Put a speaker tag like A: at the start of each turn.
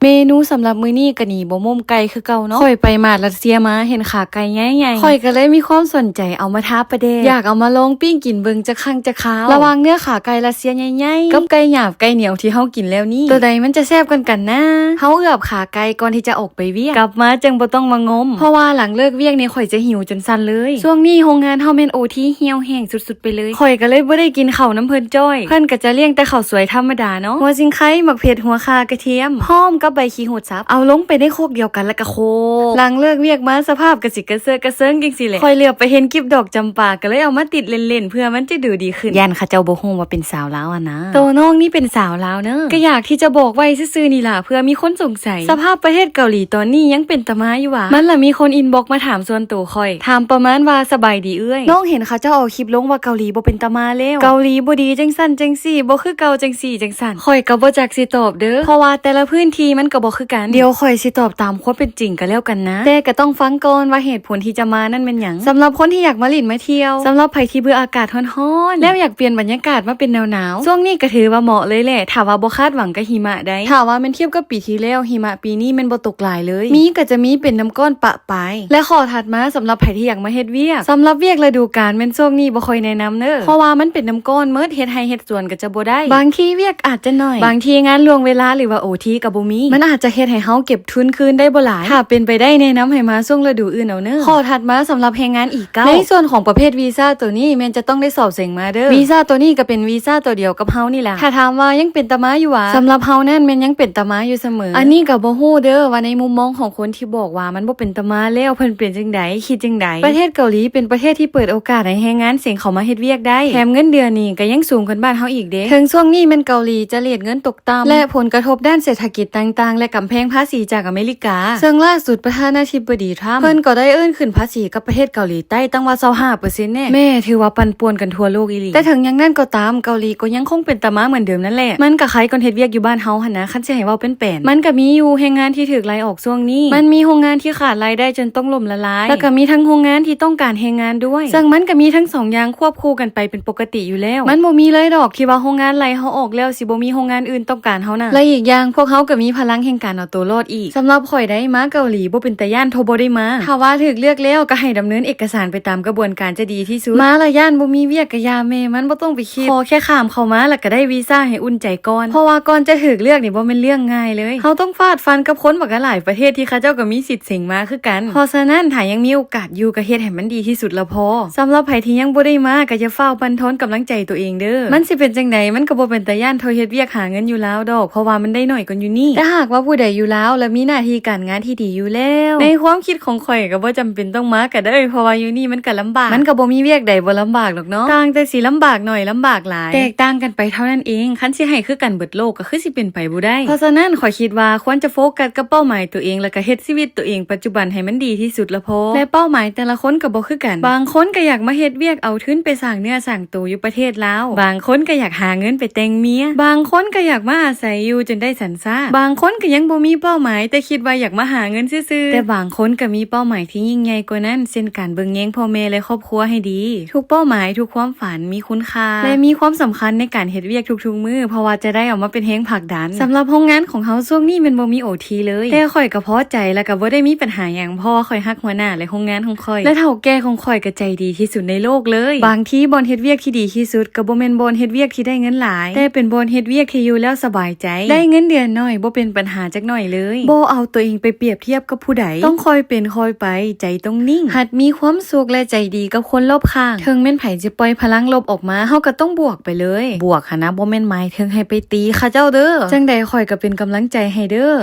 A: เมนูสำหรับมื้อนี้ก็นี่บ่มุมไก่คือเก่าเนาะข่อยไปมารัสเซียมาเห็นขาไก่ใหญ่ๆข่อยก็เลยมีความสนใจเอามาทาประเดะอยากเอามาลองปิ้งกินเบิ่งจักครั้งจักคราวระหว่างเนื้อขาไก่รัสเซียใหญ่ๆกับไก่หยาบไก่เหนียวที่เฮากินแล้วนี่ตัวใดมันจะแซ่บกันนะเฮาเอือบขาไก่ก่อนที่จะออกไปเวียกกลับมาจังบ่ต้องมางมเพราะว่าหลังเลิกเวียกนี่ข่อยจะหิวจนสั่นเลยช่วงนี้โรงงานเฮาแม่น OT เหี่ยวแห้งสุดๆไปเลยข่อยก็เลยบ่ได้กินข้าวน้ำเพิ่นจ้อยเพิ่นก็จะเลี้ยงแต่ข้าวสวยธรรมดาเนาะหัวซิงไข่หมักเผ็ดหัวข่ากระเทียมพร้อมกับใบขี้หูดซับเอาลงไปในโคกเดียวกันแล้วก็โคหลังเลิกเวียกมาสภาพกระสิกระเซาะกระเซิงจังซี่แหละข่อยเหลือบไปเห็นกิ๊บดอกจำปาก็เลยเอามาติดเล่นๆเพื่อมันจะดูดีขึ้นยันเขาเจ้าบ่ฮู้ว่าเป็นสาวลาวอะนะโตน้องนี่เป็นสาวลาวเนอะก็อยากที่จะบอกไว้ซื่อๆนี่ล่ะเพื่อมีคนสงสัยสภาพประเทศเกาหลีตอนนี้ยังเป็นตะมาอยู่ว่ะมันล่ะมีคนอินบ็อกมาถามส่วนตัวข่อยถามประมาณว่าสบายดีเอ้ยน้องเห็นเขาเจ้าเอาคลิปลงว่าเกาหลีบ่เป็นตะมาแล้วเกาหลีบ่ดีจังซั่นจังซี่บ่คือเก่าจังซี่จังซั่นข่อยก็บ่จักสิตอบเด้อเพราะว่าแต่ละพื้นที่มันก็บ่คือกันเดี๋ยวข่อยสิตอบตามความเป็นจริงก็แล้วกันนะแต่ก็ต้องฟังก่อนว่าเหตุผลที่จะมานั่นเป็นหยังสำหรับคนที่อยากมาลิ้นมาเที่ยวสำหรับไผที่เบื่ออากาศร้อนๆแล้วอยากเปลี่ยนบรรยากาศมาเป็นหนาวๆช่วงนี้ก็ถือว่าเหมาะเลยแหละถ้าว่าบ่คาดหวังกับหิมะได้ถ้าว่ามันเทียบกับปีที่แล้วหิมะปีนี้มันบ่ตกหลายเลยมีก็จะมีเป็นน้ำก้อนปะปายและข้อถัดมาสำหรับไผที่อยากมาเฮ็ดเวียกสำหรับเวียกฤดูกาลแม่นช่วงนี้บ่ค่อยแนะนำเด้อเพราะว่ามันเป็นน้ำก้อนเมิดเฮ็ดให้เฮ็ดสวนก็จะบ่ได้บางทีเวียกอาจจะน้อยบางทีงานล่วงเวลาหรือว่า OT ก็บ่มีมันอาจจะเฮ็ดให้เฮาเก็บทุนคืนได้บ่หลายถ้าเป็นไปได้แนะนำให้มาช่วงฤดูอื่นเอาเด้อข้อถัดมาสำหรับแรงงานอีก9ในส่วนของประเภทวีซ่าตัวนี้แม่นจะต้องได้สอบเส็งมาเด้อวีซ่าตัวนี้ก็เป็นวีซ่าตัวเดียวกับเฮานี่แหละถ้าถามว่ายังเป็นตะมาอยู่วะสำหรับเฮานั่นแม่นยังเป็นตะมาอยู่เสมออันนี้ก็บ่ฮู้เด้อว่าในมุมมองของคนที่บอกว่ามันบ่เป็นตะมาแล้วเพิ่นเป็นจังได๋คิดจังได๋ประเทศเกาหลีเป็นประเทศที่เปิดโอกาสให้แรงงานเส็งเข้ามาเฮ็ดเวียกได้แถมเงินเดือนนี่ก็ยังสูงกว่าบ้านเฮาอีกเด้ถึงช่วงนี้มันเกาหลีจะเรทเงินตกต่ำและผลกระทบด้านเศรษฐกิจต่างๆและกำแพงภาษีจากอเมริกาซึ่งล่าสุดประธานาธิบดีทรัมป์เพิ่นก็ได้เอิ้นขึ้นภาษีกับประเทศเกาหลีใต้ตั้งว่า 25% แน่แม่ถือว่าปั่นป่วนกันทั่วโลกอีหลีแต่ถึงอย่างนั้นก็ตามเกาหลีก็ยังคงเป็นตะมาเหมือนเดิมนั่นแหละมันก็คล้ายคนเฮ็ดเวียกอยู่บ้านเฮาหั่นนะคันสิให้เว้าเป็นแปลนมันก็มีอยู่แรงงานที่ถูกไล่ออกช่วงนี้มันมีโรงงานที่ขาดรายได้จนต้องล่มละลายแล้วก็มีทั้งโรงงานที่ต้องการแรงงานด้วยซึ่งมันก็มีทั้งสองอย่างควบคู่กันไปเป็นปกติอยู่แล้วมันบ่มีเลยดอกที่ว่าโรงงานไล่เฮาออกแล้วสิบ่มีโรงงานอื่นต้องการเฮานะและอีกอย่างพวกเฮาก็มีพลังแห่งการเอาตัวรอดอีกสำหรับข่อยได้มาเกาหลีบ่เป็นตาย่านโทบ่ได้มาถ้าว่าถูกเลือกแล้วก็ให้ดำเนินเอกสารไปตามกระบวนการจะดีที่สุดมาละย่านบ่มีเวียกกะยาแม่มันบ่ต้องไปคิดพอแค่ข้ามเข้ามาแล้วก็ได้วีซ่าให้อุ่นใจก่อนเพราะว่าก่อนจะถูกเลือกนี่บ่แม่นเรื่องง่ายเลยเฮาต้องฟาดฟันกับคนบักหลายประเทศที่เขาเจ้าก็มีสิทธิ์เส็งมาคือกันเพราะฉะนั้นถ้ายังมีโอกาสอยู่ก็เฮ็ดให้มันดีที่สุดละพอสำหรับไผที่ยังบ่ได้มาก็อย่าเฝ้าบั่นทอนกำลังใจตัวเองเด้อมันสิเป็นจังไดมันก็บ่เป็นตาย่านเท่าเฮ็ดเวียกหาเงินอยู่แล้วดอกเพราะว่ามันได้น้อยกว่าอยู่นี่แต่หากว่าผู้ใดอยู่แล้วและมีหน้าที่การงานที่ดีอยู่แล้วในความคิดของข่อยก็บ่จำเป็นต้องมาก็ได้เพราะว่าอยู่นี่มันก็ลำบากมันก็บ่มีเวียกใดบ่ลำบากหรอกเนาะต่างแต่สิลำบากหน่อยลำบากหลายแตกต่างกันไปเท่านั้นเองคันสิให้คือกันเบิดโลกก็คือสิเป็นไปบ่ได้เพราะฉะนั้นข่อยคิดว่าควรจะโฟกัสกับเป้าหมายตัวเองแล้วก็เฮ็ดชีวิตตัวเองปัจจุบันให้มันดีที่สุดละพอและเป้าหมายแต่ละคนก็บ่คือกันบางคนก็อยากมาเฮ็ดเวียกเอาทุนไปสร้างเนื้อสร้างตัวอยู่ประเทศลาวบางคนก็อยากหาเงินไปแต่งเมียบางคนก็อยากมาอาศัยอยู่จนได้สัญชาติบางคนก็ยังบ่มีเป้าหมายแต่คิดว่าอยากมาหาเงินซื่อๆแต่บางคนก็มีเป้าหมายที่ยิ่งใหญ่กว่านั้นเช่นการเบิ่งแยงพ่อแม่และครอบครัวให้ดีทุกเป้าหมายทุกความฝันมีคุณค่าและมีความสำคัญในการเฮ็ดเวียกทุกๆมื้อเพราะว่าจะได้ออกมาเป็นแรงผลักดันสำหรับโรงงานของเฮาช่วงนี้มันบ่มี OT เลยแต่ข่อยก็พอใจแล้วก็บ่ได้มีปัญหาหยังเพราะว่าข่อยฮักหัวหน้าและโรงงานของข่อยและเฒ่าแก่ของข่อยก็ใจดีที่สุดในโลกเลยบางทีบ่อนเฮ็ดเวียกที่ดีที่สุดก็บ่แม่นบ่อนเฮ็ดเวียกที่ได้เงินหลายแต่เป็นบ่อนเฮ็ดเวียกที่อยู่แล้วสบายใจได้เงินเดือนน้อยบ่เป็นปัญหาจักหน่อยเลยบ่เอาตัวเองไปเปรียบเทียบกับผู้ใดต้องคอยเป็นคอยไปใจต้องนิ่งหัดมีความสุขและใจดีกับคนรอบข้างถึงแม่นไผจะปล่อยพลังลบออกมาเฮาก็ต้องบวกไปเลยบวกค่ะนะบ่แม่นหมายถึงให้ไปตีเขาเจ้าเด้อจังใดข่อยก็เป็นกำลังใจให้เด้อ